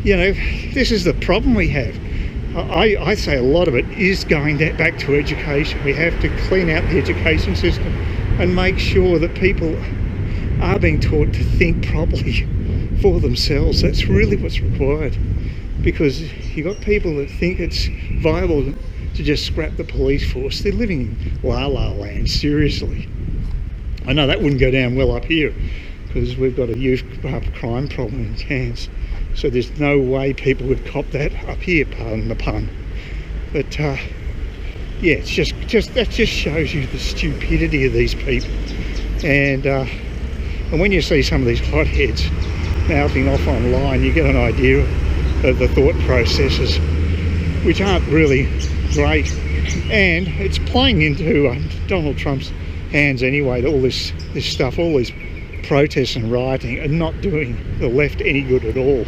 you know, this is the problem we have. I say a lot of it is going back to education. We have to clean out the education system and make sure that people are being taught to think properly for themselves. That's really what's required, because you've got people that think it's viable to just scrap the police force. They're living in la-la land, seriously. I know that wouldn't go down well up here because we've got a youth crime problem in Cairns. So there's no way people would cop that up here, pardon the pun. But yeah, it's just that just shows you the stupidity of these people. And when you see some of these hotheads mouthing off online, you get an idea of the thought processes, which aren't really great. And it's playing into Donald Trump's hands anyway. All this stuff, all these protests and rioting, are not doing the left any good at all.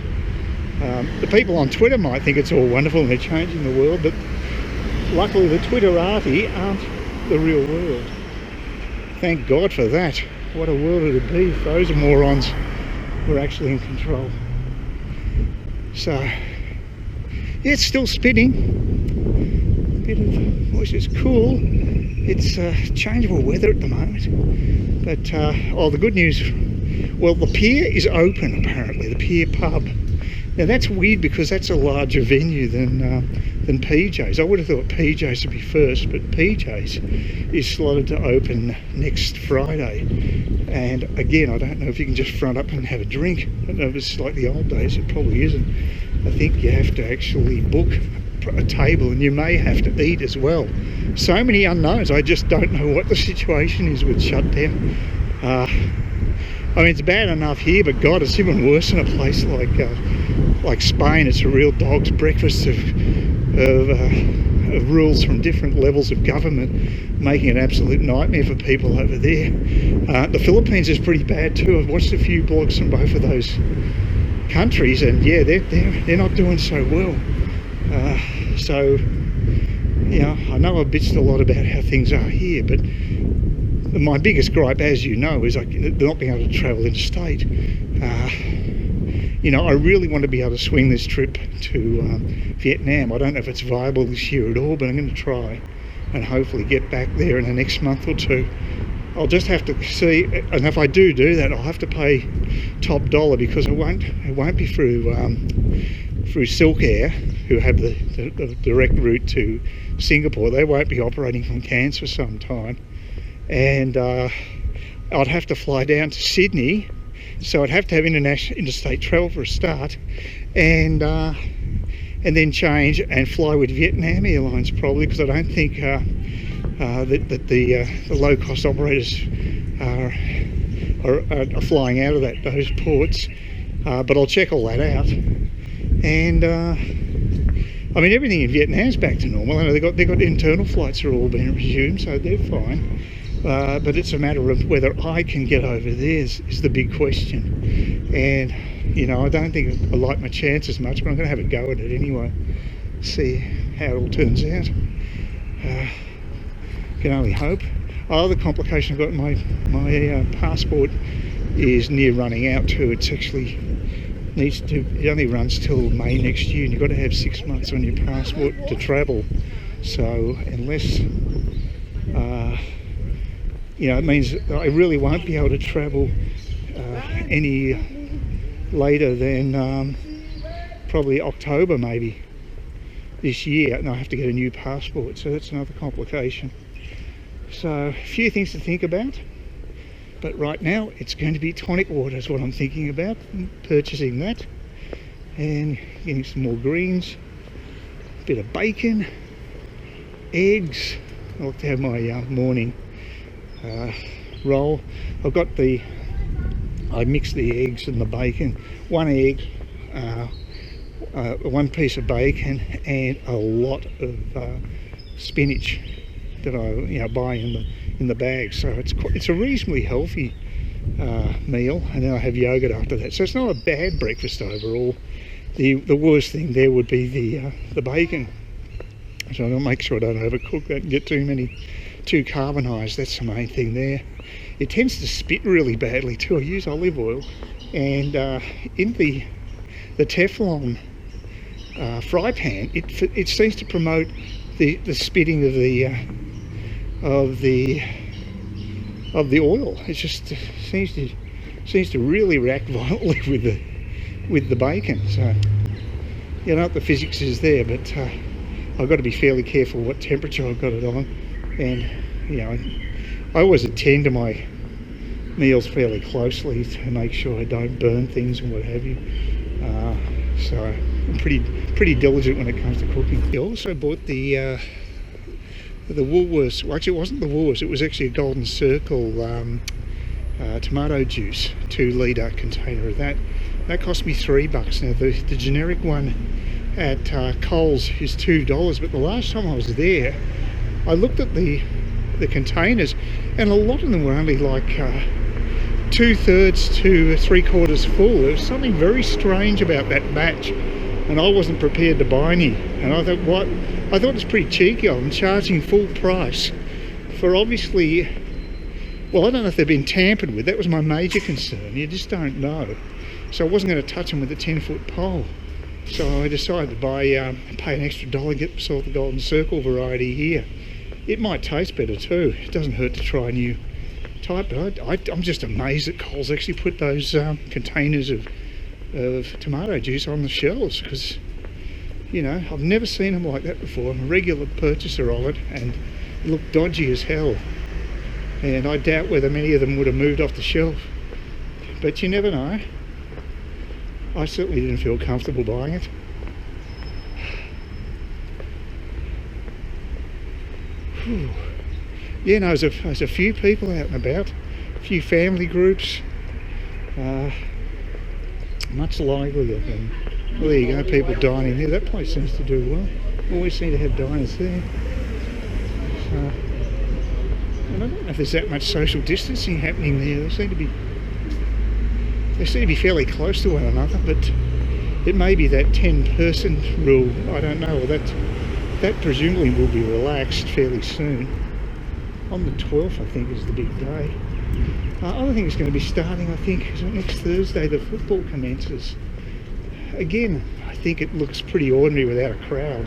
The people on Twitter might think it's all wonderful and they're changing the world, but luckily the Twitterati aren't the real world. Thank God for that. What a world it would be if those morons were actually in control. So, yeah, it's still spinning. A bit of moisture. It's cool. It's changeable weather at the moment. But, the good news, well, the pier is open apparently, the pier pub. Now that's weird because that's a larger venue than PJ's. I would have thought PJ's would be first, but PJ's is slotted to open next Friday. And again, I don't know if you can just front up and have a drink. I don't know if it's like the old days. It probably isn't. I think you have to actually book a table, and you may have to eat as well. So many unknowns. I just don't know what the situation is with shutdown. I mean, it's bad enough here, but God, it's even worse in a place like Spain. It's a real dog's breakfast of rules from different levels of government, making an absolute nightmare for people over there. The Philippines is pretty bad too. I've watched a few blogs from both of those countries, and yeah, they're not doing so well. So, you know, I know I've bitched a lot about how things are here, but my biggest gripe, as you know, is not being able to travel interstate. You know, I really want to be able to swing this trip to Vietnam. I don't know if it's viable this year at all, but I'm going to try and hopefully get back there in the next month or two. I'll just have to see, and if I do that, I'll have to pay top dollar, because it won't be through Silk Air, who have the direct route to Singapore. They won't be operating from Cairns for some time. And I'd have to fly down to Sydney, so I'd have to have interstate travel for a start, and then change and fly with Vietnam Airlines probably, because I don't think that the low-cost operators are flying out of those ports. But I'll check all that out. And I mean, everything in Vietnam's back to normal. I know they got internal flights are all being resumed, so they're fine. But it's a matter of whether I can get over there is the big question. And, you know, I don't think I like my chances much, but I'm going to have a go at it anyway. See how it all turns out. Can only hope. Oh, the complication I've got, my passport is near running out too. It's actually it only runs till May next year, and you've got to have 6 months on your passport to travel. So unless you know, it means I really won't be able to travel any later than probably October maybe this year, and I have to get a new passport, so that's another complication. So a few things to think about, but right now it's going to be tonic water is what I'm thinking about, purchasing that and getting some more greens, a bit of bacon, eggs. I like to have my morning roll. I mix the eggs and the bacon, one egg, one piece of bacon, and a lot of spinach that I buy in the bag. So it's a reasonably healthy meal, and then I have yogurt after that. So it's not a bad breakfast overall. The worst thing there would be the bacon. So I'll make sure I don't overcook that and get too carbonised. That's the main thing there. It tends to spit really badly too. I use olive oil, and in the Teflon fry pan, it seems to promote the spitting of the oil. It just seems to really react violently with the bacon. So you know what the physics is there, but I've got to be fairly careful what temperature I've got it on, and you know, I always attend to my meals fairly closely to make sure I don't burn things and what have you. So I'm pretty diligent when it comes to cooking. I also bought the Woolworths. Well, actually, it wasn't the Woolworths. It was actually a Golden Circle tomato juice 2-litre container of that. That cost me $3. Now the generic one at Coles is $2, but the last time I was there, I looked at the containers, and a lot of them were only like 2/3 to 3/4 full. There was something very strange about that batch, and I wasn't prepared to buy any. And I thought, what? I thought it was pretty cheeky. I'm charging full price for, obviously, well, I don't know if they've been tampered with. That was my major concern. You just don't know. So I wasn't going to touch them with a 10-foot pole. So I decided to pay an extra $1, get sort of the Golden Circle variety here. It might taste better too. It doesn't hurt to try a new type, but I'm just amazed that Coles actually put those containers of tomato juice on the shelves, because, you know, I've never seen them like that before. I'm a regular purchaser of it, and it looked dodgy as hell. And I doubt whether many of them would have moved off the shelf. But you never know. I certainly didn't feel comfortable buying it. Whew. Yeah, no, there's a few people out and about, a few family groups, much livelier than, well, there you go, people dining there. That place seems to do well. Always seem to have diners there. And I don't know if there's that much social distancing happening there. They seem to be fairly close to one another, but it may be that 10-person rule. I don't know. That presumably will be relaxed fairly soon. On the 12th, I think, is the big day. Other thing is going to be starting, I think, is next Thursday. The football commences. Again, I think it looks pretty ordinary without a crowd.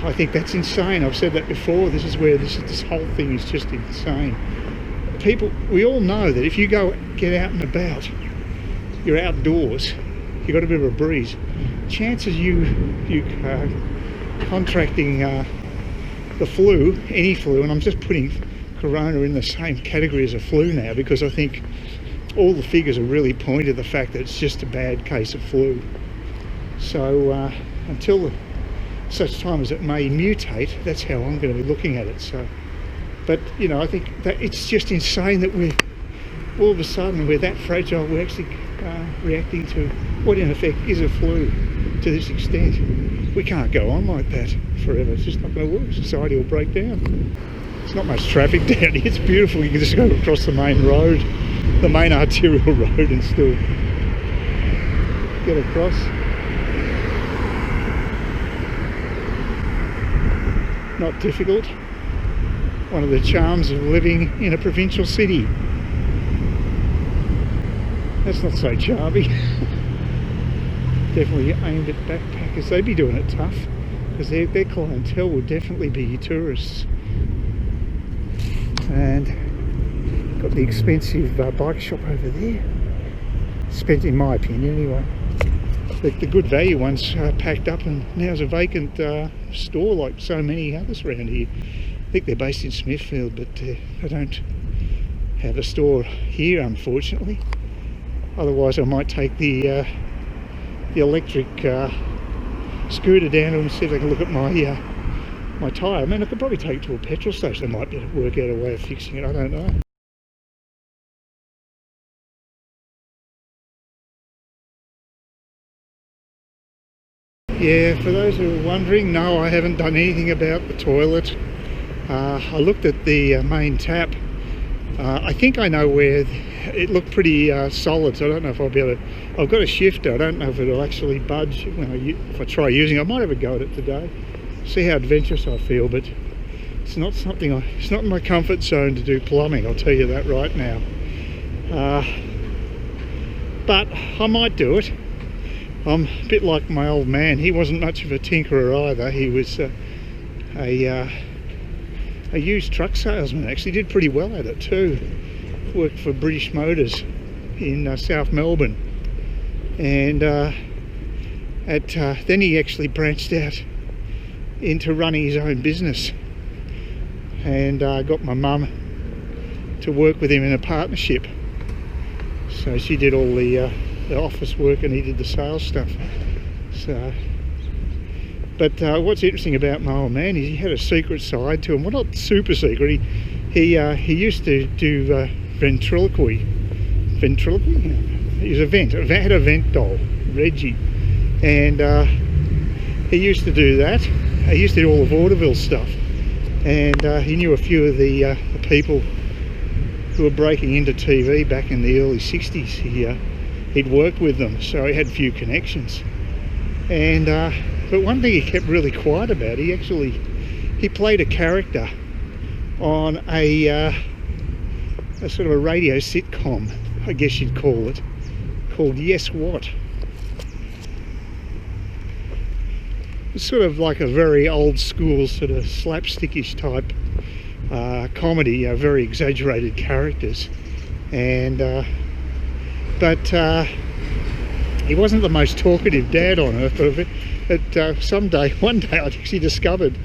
I think that's insane. I've said that before. This is where this whole thing is just insane. People, we all know that if you get out and about, you're outdoors, you've got a bit of a breeze, chances you contracting the flu, any flu, and I'm just putting corona in the same category as a flu now, because I think all the figures are really pointing to the fact that it's just a bad case of flu. So until such time as it may mutate, that's how I'm going to be looking at it. So, but you know, I think that it's just insane that we're all of a sudden we're that fragile. We're actually reacting to what in effect is a flu to this extent. We can't go on like that forever. It's just not going to work. Society will break down. There's not much traffic down here. It's beautiful. You can just go across the main road, the main arterial road, and still get across. Not difficult. One of the charms of living in a provincial city. That's not so charming. Definitely aimed at backpackers. They'd be doing it tough, because their clientele would definitely be tourists. And got the expensive bike shop over there. Spent, in my opinion anyway. The good value ones packed up, and now's a vacant store like so many others around here. I think they're based in Smithfield, but they don't have a store here, unfortunately. Otherwise I might take the electric scooter down to them and see if I can look at my tyre. I mean, I could probably take it to a petrol station. They might be able to work out a way of fixing it, I don't know. Yeah, for those who are wondering, no, I haven't done anything about the toilet. I looked at the main tap. I think I know where it looked pretty solid, so I don't know if I'll be able to. I've got a shifter. I don't know if it'll actually budge if I try using it. I might have a go at it today, see how adventurous I feel, but it's not something it's not in my comfort zone to do plumbing, I'll tell you that right now. But I might do it. I'm a bit like my old man. He wasn't much of a tinkerer either. He was a used truck salesman. Actually did pretty well at it too. Worked for British Motors in South Melbourne, and then he actually branched out into running his own business, and got my mum to work with him in a partnership. So she did all the office work and he did the sales stuff. So, but what's interesting about my old man is he had a secret side to him. Well, not super secret. He used to do ventriloquy. He was had a vent doll, Reggie, and he used to do that. He used to do all the vaudeville stuff, and he knew a few of the people who were breaking into TV back in the early 60s. He'd worked with them, so he had a few connections. And but one thing he kept really quiet about, he played a character on a sort of a radio sitcom, I guess you'd call it, called Yes What. It's sort of like a very old school sort of slapstickish type comedy, very exaggerated characters, and but he wasn't the most talkative dad on earth. But one day I actually discovered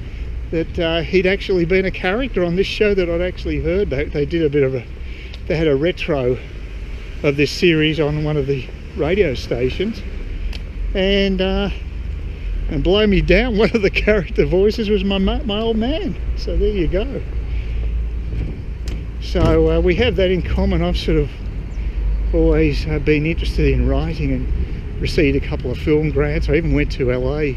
that he'd actually been a character on this show that I'd actually heard. They did a bit of they had a retro of this series on one of the radio stations, and blow me down, one of the character voices was my old man. So there you go. So we have that in common. I've sort of always been interested in writing and received a couple of film grants. I even went to LA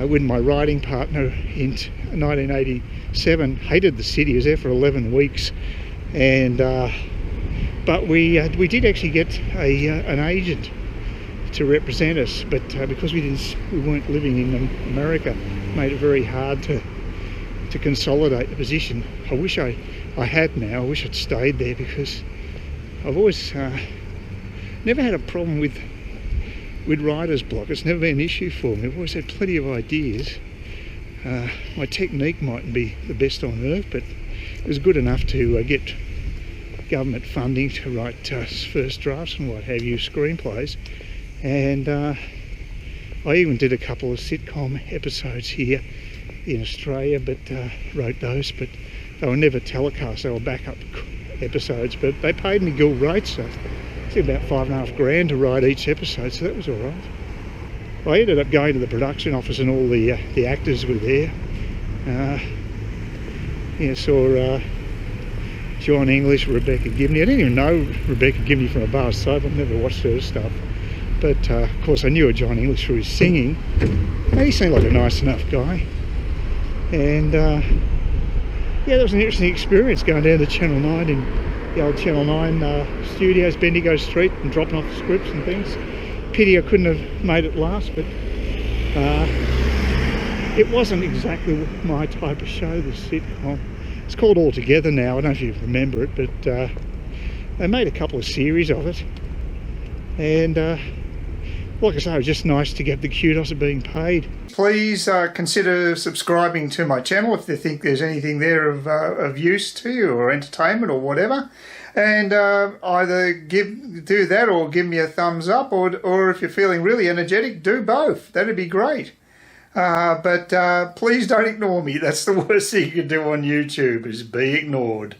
with my writing partner in 1987. Hated the city. I was there for 11 weeks, and but we did actually get an agent to represent us, but because we weren't living in America, it made it very hard to consolidate the position. I wish I had now. I wish I'd stayed there, because I've always never had a problem with writer's block. It's never been an issue for me. I've always had plenty of ideas. My technique mightn't be the best on earth, but it was good enough to get government funding to write first drafts and what have you, screenplays. And I even did a couple of sitcom episodes here in Australia, but wrote those, but they were never telecast. They were backup episodes, but they paid me guild rates, so it's about $5,500 to write each episode, so that was all right. I ended up going to the production office, and all the actors were there. Saw John English, Rebecca Gibney. I didn't even know Rebecca Gibney from a bar soap. I've never watched her stuff, but of course I knew John English through his singing. He seemed like a nice enough guy, and yeah, that was an interesting experience, going down to Channel 9 in the old Channel 9 studios, Bendigo Street, and dropping off the scripts and things. Pity I couldn't have made it last, but it wasn't exactly my type of show, this sitcom. It's called All Together now. I don't know if you remember it, but they made a couple of series of it, and like I say, it was just nice to get the kudos of being paid. Please consider subscribing to my channel if you think there's anything there of use to you, or entertainment or whatever. And either do that or give me a thumbs up, or if you're feeling really energetic, do both. That'd be great. But please don't ignore me. That's the worst thing you can do on YouTube, is be ignored.